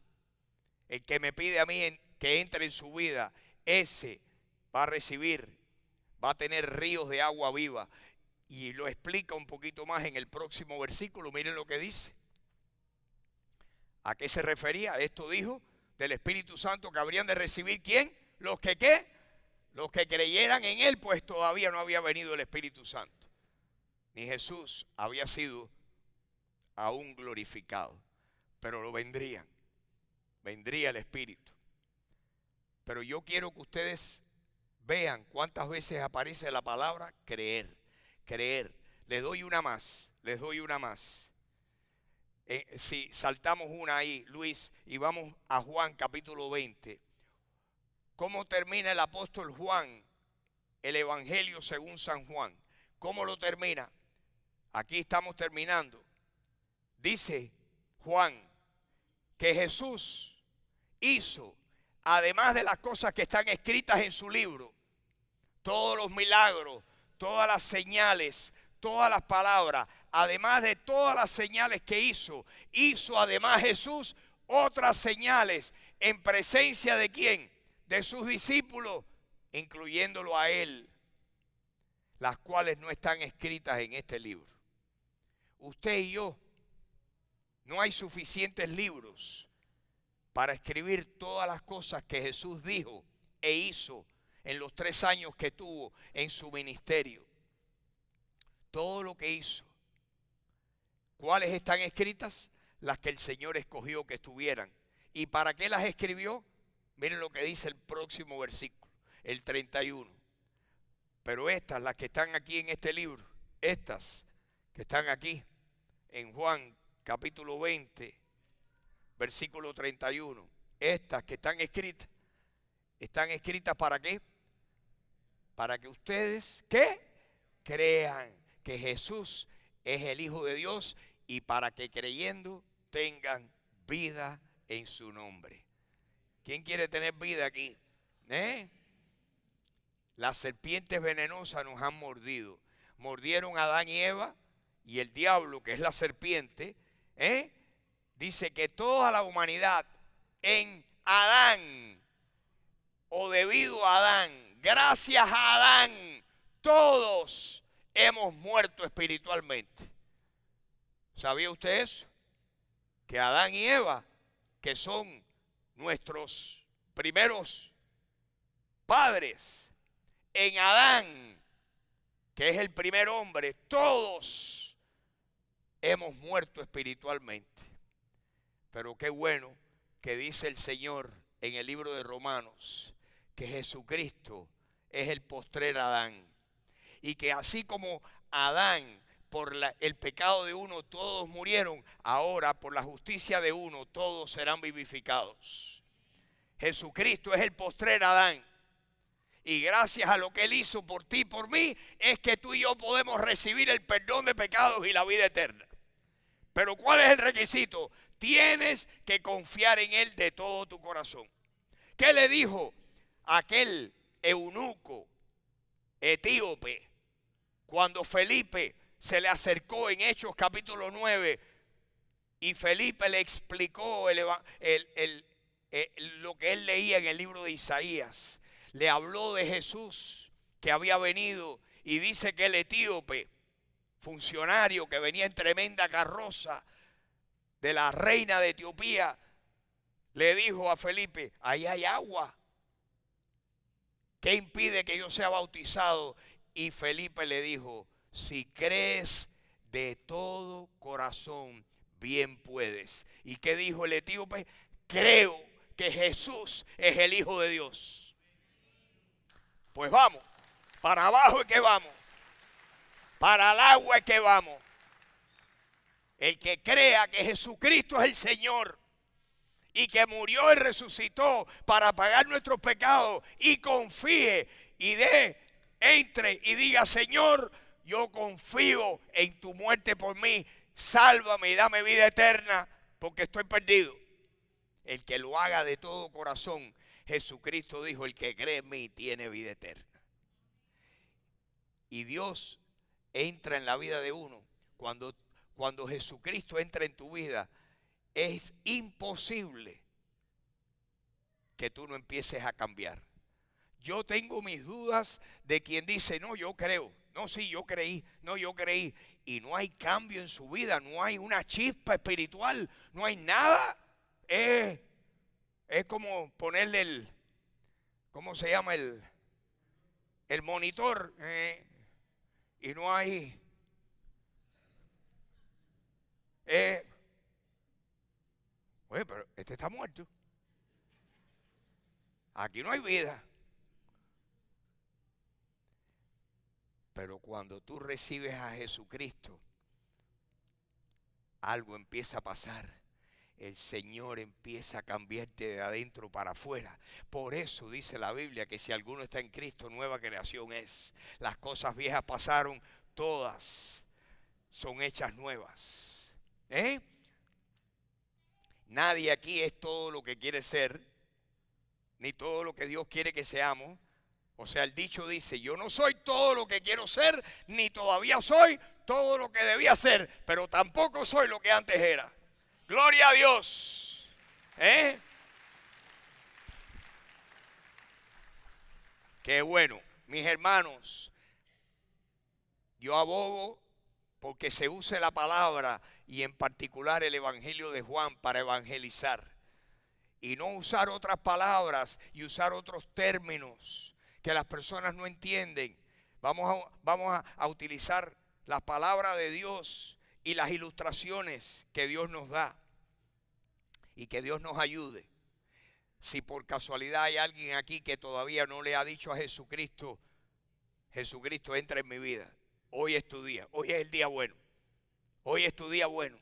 el que me pide a mí que entre en su vida, ese va a recibir, va a tener ríos de agua viva. Y lo explica un poquito más en el próximo versículo. Miren lo que dice. ¿A qué se refería? Esto dijo del Espíritu Santo que habrían de recibir ¿quién? Los que ¿qué? Los que creyeran en él, pues todavía no había venido el Espíritu Santo. Ni Jesús había sido aún glorificado. Pero lo vendría el Espíritu. Pero yo quiero que ustedes vean cuántas veces aparece la palabra creer. Les doy una más. Si saltamos una ahí, Luis, y vamos a Juan capítulo 20. ¿Cómo termina el apóstol Juan el Evangelio según San Juan? ¿Cómo lo termina? Aquí estamos terminando. Dice Juan que Jesús hizo, además de las cosas que están escritas en su libro, todos los milagros, todas las señales, todas las palabras, además de todas las señales que hizo además Jesús otras señales en presencia de ¿quién? De sus discípulos, incluyéndolo a él, las cuales no están escritas en este libro. Usted y yo, no hay suficientes libros para escribir todas las cosas que Jesús dijo e hizo en los 3 años que tuvo en su ministerio. Todo lo que hizo. ¿Cuáles están escritas? Las que el Señor escogió que estuvieran. ¿Y para qué las escribió? Miren lo que dice el próximo versículo, el 31. Pero estas, las que están aquí en este libro, estas que están aquí en Juan capítulo 20, versículo 31, estas que están escritas ¿para qué? Para que ustedes, ¿qué? Crean que Jesús es el Hijo de Dios y para que creyendo tengan vida en su nombre. ¿Quién quiere tener vida aquí? Las serpientes venenosas nos han mordido. Mordieron a Adán y Eva, y el diablo, que es la serpiente, dice que toda la humanidad en Adán, o debido a Adán, gracias a Adán, todos hemos muerto espiritualmente. ¿Sabía usted eso? Que Adán y Eva, que son nuestros primeros padres, en Adán, que es el primer hombre, todos hemos muerto espiritualmente. Pero qué bueno que dice el Señor en el libro de Romanos, que Jesucristo es el postrer Adán. Y que así como Adán, por el pecado de uno, todos murieron, ahora por la justicia de uno, todos serán vivificados. Jesucristo es el postrer Adán. Y gracias a lo que Él hizo por ti y por mí, es que tú y yo podemos recibir el perdón de pecados y la vida eterna. Pero ¿cuál es el requisito? Tienes que confiar en Él de todo tu corazón. ¿Qué le dijo aquel eunuco etíope cuando Felipe se le acercó en Hechos capítulo 9 y Felipe le explicó lo que él leía en el libro de Isaías? Le habló de Jesús que había venido, y dice que el etíope, funcionario que venía en tremenda carroza de la reina de Etiopía, le dijo a Felipe: ahí hay agua, ¿qué impide que yo sea bautizado? Y Felipe le dijo: si crees de todo corazón, bien puedes. ¿Y qué dijo el etíope? Creo que Jesús es el Hijo de Dios. Pues vamos, para abajo es que vamos, para el agua es que vamos. El que crea que Jesucristo es el Señor y que murió y resucitó para pagar nuestros pecados, y confíe y entre y diga: Señor, yo confío en tu muerte por mí, sálvame y dame vida eterna porque estoy perdido. El que lo haga de todo corazón, Jesucristo dijo: el que cree en mí tiene vida eterna. Y Dios entra en la vida de uno. Cuando Jesucristo entra en tu vida, es imposible que tú no empieces a cambiar. Yo tengo mis dudas de quien dice: no, yo creo, no, sí, yo creí, no, yo creí, y no hay cambio en su vida, no hay una chispa espiritual, no hay nada. Es como ponerle ¿cómo se llama? El monitor, y no hay, oye, pero este está muerto. Aquí no hay vida. Pero cuando tú recibes a Jesucristo, algo empieza a pasar. El Señor empieza a cambiarte de adentro para afuera. Por eso dice la Biblia que si alguno está en Cristo, nueva creación es. Las cosas viejas pasaron, todas son hechas nuevas. Nadie aquí es todo lo que quiere ser, ni todo lo que Dios quiere que seamos. O sea, el dicho dice: yo no soy todo lo que quiero ser, ni todavía soy todo lo que debía ser, pero tampoco soy lo que antes era. Gloria a Dios. Qué bueno, mis hermanos. Yo abogo porque se use la palabra, y en particular el Evangelio de Juan, para evangelizar. Y no usar otras palabras y usar otros términos que las personas no entienden. Vamos a utilizar la palabra de Dios y las ilustraciones que Dios nos da, y que Dios nos ayude. Si por casualidad hay alguien aquí que todavía no le ha dicho a Jesucristo: Jesucristo, entra en mi vida, hoy es tu día, hoy es el día bueno, hoy es tu día bueno,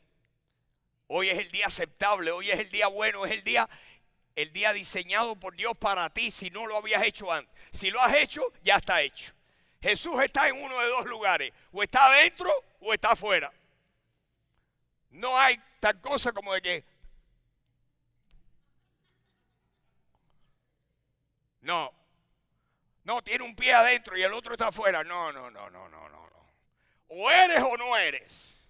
hoy es el día aceptable, hoy es el día bueno, es el día diseñado por Dios para ti. Si no lo habías hecho antes, si lo has hecho, ya está hecho. Jesús está en uno de dos lugares: o está adentro o está afuera. No hay tal cosa como de que no, no, tiene un pie adentro y el otro está afuera. No, no, no, no, no, no, no. O eres o no eres.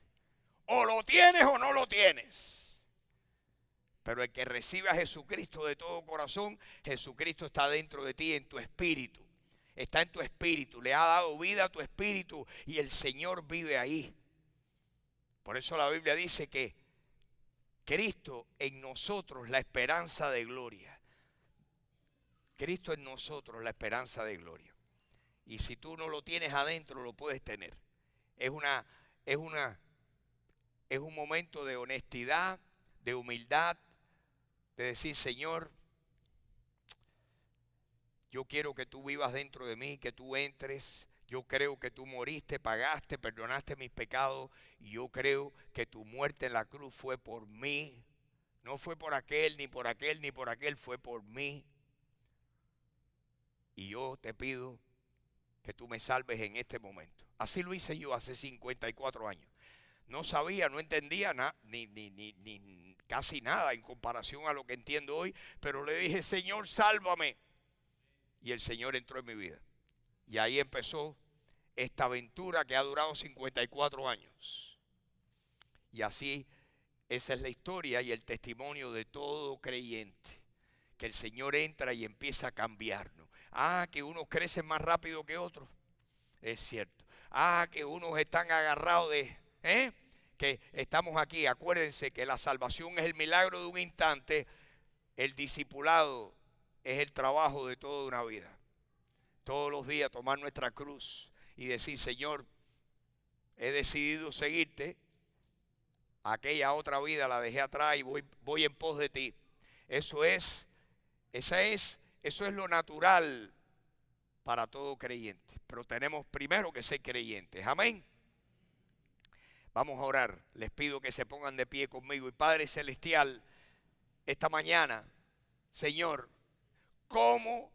O lo tienes o no lo tienes. Pero el que recibe a Jesucristo de todo corazón, Jesucristo está dentro de ti, en tu espíritu. Está en tu espíritu, le ha dado vida a tu espíritu y el Señor vive ahí. Por eso la Biblia dice que Cristo en nosotros la esperanza de gloria. Cristo en nosotros la esperanza de gloria. Y si tú no lo tienes adentro, lo puedes tener. Es un momento de honestidad, de humildad, de decir, Señor, yo quiero que tú vivas dentro de mí, que tú entres. Yo creo que tú moriste, pagaste, perdonaste mis pecados. Y yo creo que tu muerte en la cruz fue por mí. No fue por aquel, ni por aquel, ni por aquel, fue por mí. Y yo te pido que tú me salves en este momento. Así lo hice yo hace 54 años. No sabía, no entendía ni casi nada en comparación a lo que entiendo hoy, pero le dije, Señor, sálvame. Y el Señor entró en mi vida. Y ahí empezó esta aventura que ha durado 54 años. Y así, esa es la historia y el testimonio de todo creyente. Que el Señor entra y empieza a cambiarnos. Ah, que unos crecen más rápido que otros. Es cierto. Ah, que unos están agarrados de... que estamos aquí. Acuérdense que la salvación es el milagro de un instante. El discipulado es el trabajo de toda una vida. Todos los días tomar nuestra cruz y decir, Señor, he decidido seguirte. Aquella otra vida la dejé atrás y voy en pos de ti. Eso es lo natural para todo creyente. Pero tenemos primero que ser creyentes. Amén. Vamos a orar. Les pido que se pongan de pie conmigo. Y Padre Celestial, esta mañana, Señor, ¿cómo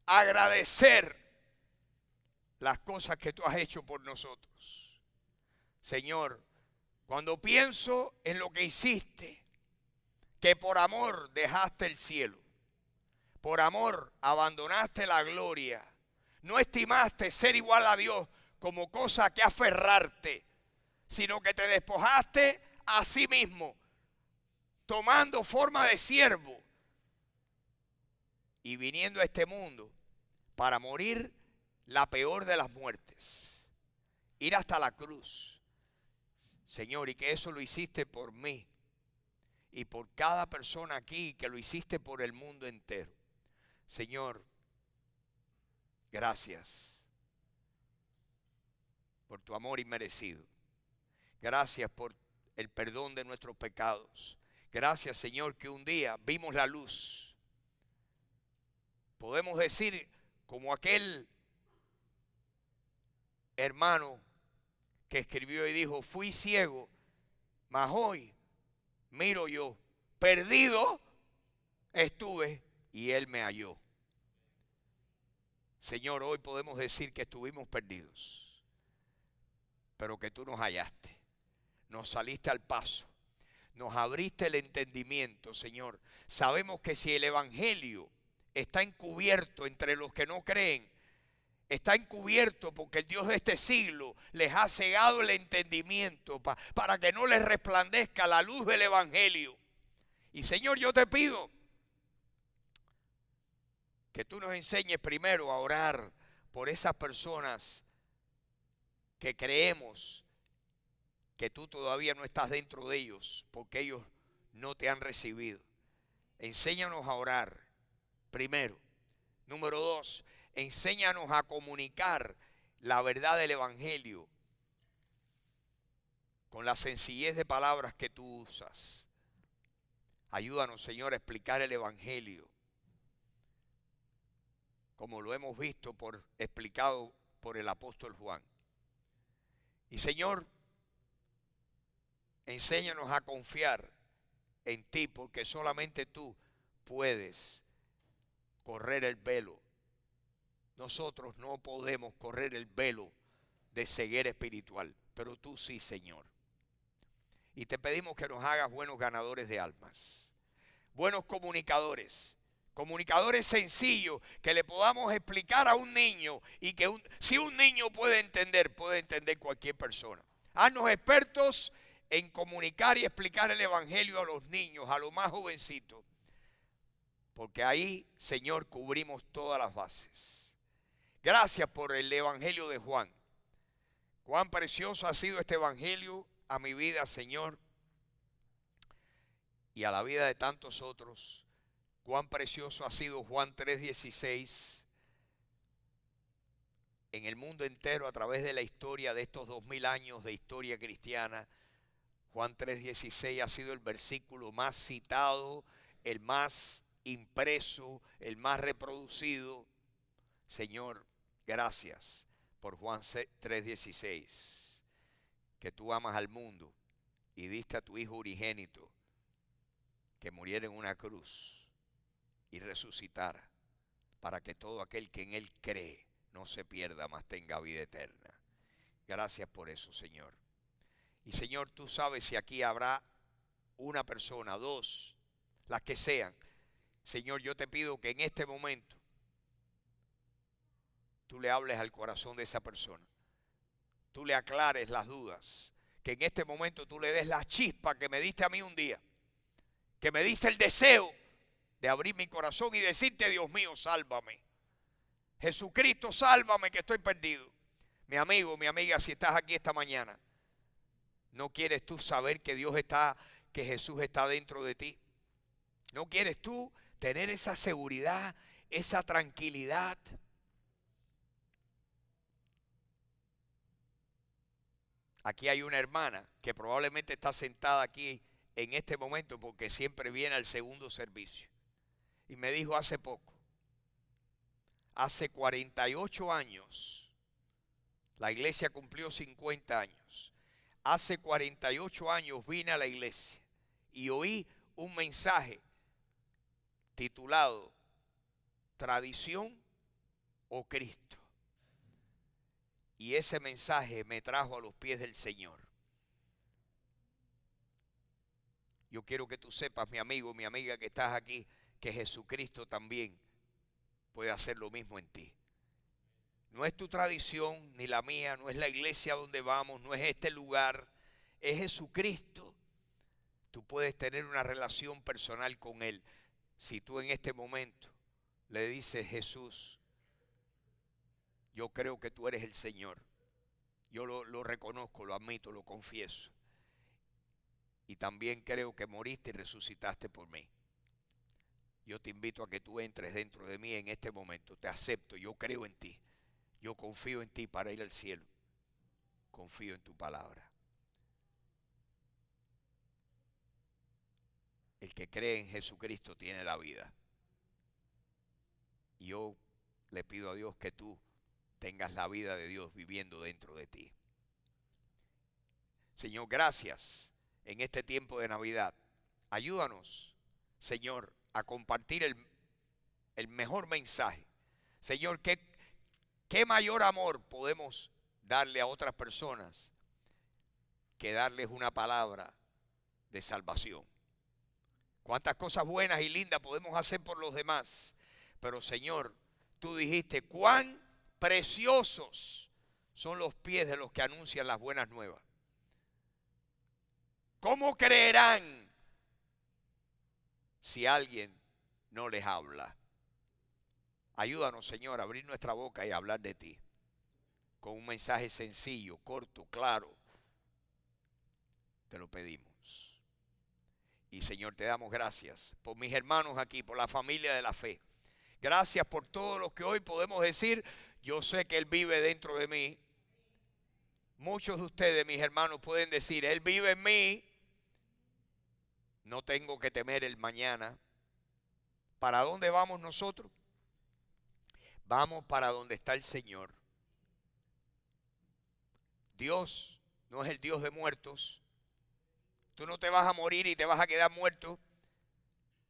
agradecer las cosas que tú has hecho por nosotros? Señor, cuando pienso en lo que hiciste, que por amor dejaste el cielo, por amor abandonaste la gloria, no estimaste ser igual a Dios como cosa que aferrarte, sino que te despojaste a sí mismo, tomando forma de siervo y viniendo a este mundo para morir la peor de las muertes, ir hasta la cruz, Señor, y que eso lo hiciste por mí y por cada persona aquí, que lo hiciste por el mundo entero. Señor, gracias por tu amor inmerecido. Gracias por el perdón de nuestros pecados. Gracias, Señor, que un día vimos la luz. Podemos decir como aquel hermano que escribió y dijo, fui ciego, mas hoy miro yo, perdido estuve y Él me halló. Señor, hoy podemos decir que estuvimos perdidos, pero que tú nos hallaste, nos saliste al paso, nos abriste el entendimiento, Señor. Sabemos que si el evangelio está encubierto entre los que no creen, está encubierto porque el Dios de este siglo les ha cegado el entendimiento para que no les resplandezca la luz del evangelio. Y Señor, yo te pido que tú nos enseñes primero a orar por esas personas que creemos que tú todavía no estás dentro de ellos porque ellos no te han recibido. Enséñanos a orar primero. Número 2, enséñanos a comunicar la verdad del evangelio con la sencillez de palabras que tú usas. Ayúdanos, Señor, a explicar el evangelio como lo hemos visto explicado por el apóstol Juan. Y Señor, enséñanos a confiar en ti, porque solamente tú puedes correr el velo. Nosotros no podemos correr el velo de ceguera espiritual, pero tú sí, Señor. Y te pedimos que nos hagas buenos ganadores de almas, buenos comunicadores, comunicadores sencillos que le podamos explicar a un niño y que si un niño puede entender cualquier persona. Haznos expertos en comunicar y explicar el evangelio a los niños, a los más jovencitos, porque ahí, Señor, cubrimos todas las bases. Gracias por el evangelio de Juan. Cuán precioso ha sido este evangelio a mi vida, Señor, y a la vida de tantos otros. Cuán precioso ha sido Juan 3:16 en el mundo entero a través de la historia de estos 2000 años de historia cristiana. Juan 3:16 ha sido el versículo más citado, el más impreso, el más reproducido. Señor, gracias por Juan 3:16, que tú amas al mundo y diste a tu Hijo unigénito que muriera en una cruz y resucitara para que todo aquel que en Él cree no se pierda, mas tenga vida eterna. Gracias por eso, Señor. Y Señor, tú sabes si aquí habrá una persona, dos, las que sean. Señor, yo te pido que en este momento tú le hables al corazón de esa persona. Tú le aclares las dudas. Que en este momento tú le des la chispa que me diste a mí un día. Que me diste el deseo de abrir mi corazón y decirte: Dios mío, sálvame. Jesucristo, sálvame que estoy perdido. Mi amigo, mi amiga, si estás aquí esta mañana, ¿no quieres tú saber que Dios está, que Jesús está dentro de ti? ¿No quieres tú tener esa seguridad, esa tranquilidad? Aquí hay una hermana que probablemente está sentada aquí en este momento porque siempre viene al segundo servicio. Y me dijo hace poco, hace 48 años, la iglesia cumplió 50 años. Hace 48 años vine a la iglesia y oí un mensaje titulado Tradición o Cristo. Y ese mensaje me trajo a los pies del Señor. Yo quiero que tú sepas, mi amigo, mi amiga que estás aquí, que Jesucristo también puede hacer lo mismo en ti. No es tu tradición ni la mía, no es la iglesia donde vamos, no es este lugar, es Jesucristo. Tú puedes tener una relación personal con Él. Si tú en este momento le dices: Jesús, yo creo que tú eres el Señor. Yo lo reconozco, lo admito, lo confieso. Y también creo que moriste y resucitaste por mí. Yo te invito a que tú entres dentro de mí en este momento. Te acepto, yo creo en ti. Yo confío en ti para ir al cielo. Confío en tu palabra. El que cree en Jesucristo tiene la vida. Y yo le pido a Dios que tú tengas la vida de Dios viviendo dentro de ti. Señor, gracias en este tiempo de Navidad. Ayúdanos, Señor, a compartir el mejor mensaje. Señor, ¿qué mayor amor podemos darle a otras personas que darles una palabra de salvación? Cuántas cosas buenas y lindas podemos hacer por los demás. Pero, Señor, tú dijiste: cuán preciosos son los pies de los que anuncian las buenas nuevas. ¿Cómo creerán si alguien no les habla? Ayúdanos, Señor, a abrir nuestra boca y a hablar de ti con un mensaje sencillo, corto, claro. Te lo pedimos. Y, Señor, te damos gracias por mis hermanos aquí, por la familia de la fe. Gracias por todo lo que hoy podemos decir: yo sé que Él vive dentro de mí. Muchos de ustedes, mis hermanos, pueden decir: Él vive en mí. No tengo que temer el mañana. ¿Para dónde vamos nosotros? Vamos para donde está el Señor. Dios no es el Dios de muertos. Tú no te vas a morir y te vas a quedar muerto.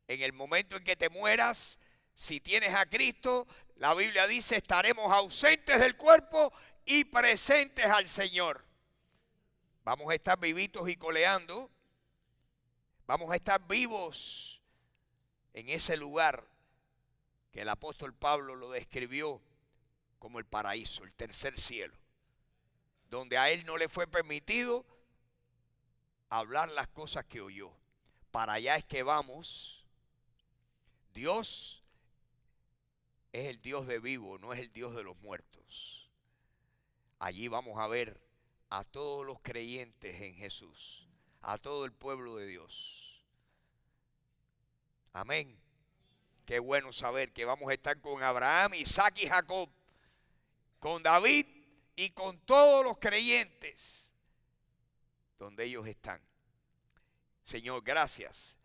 En el momento en que te mueras, si tienes a Cristo, la Biblia dice: estaremos ausentes del cuerpo y presentes al Señor. Vamos a estar vivitos y coleando. Vamos a estar vivos en ese lugar que el apóstol Pablo lo describió como el paraíso, el tercer cielo, donde a él no le fue permitido hablar las cosas que oyó. Para allá es que vamos. Dios es el Dios de vivo, no es el Dios de los muertos. Allí vamos a ver a todos los creyentes en Jesús, a todo el pueblo de Dios. Amén. Qué bueno saber que vamos a estar con Abraham, Isaac y Jacob, con David y con todos los creyentes donde ellos están. Señor, gracias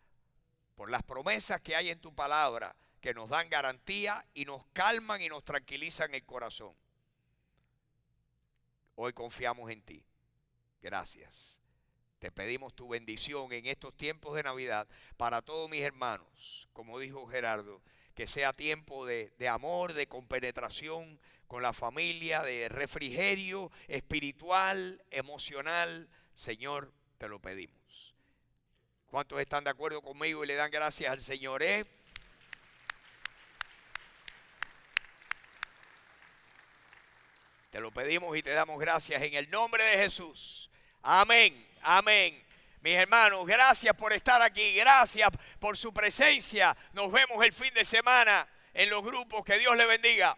por las promesas que hay en tu palabra, que nos dan garantía y nos calman y nos tranquilizan el corazón. Hoy confiamos en ti. Gracias. Te pedimos tu bendición en estos tiempos de Navidad para todos mis hermanos. Como dijo Gerardo, que sea tiempo de amor, de compenetración con la familia, de refrigerio espiritual, emocional. Señor, te lo pedimos. ¿Cuántos están de acuerdo conmigo y le dan gracias al Señor? Te lo pedimos y te damos gracias en el nombre de Jesús. Amén, amén. Mis hermanos, gracias por estar aquí, gracias por su presencia. Nos vemos el fin de semana en los grupos. Que Dios le bendiga.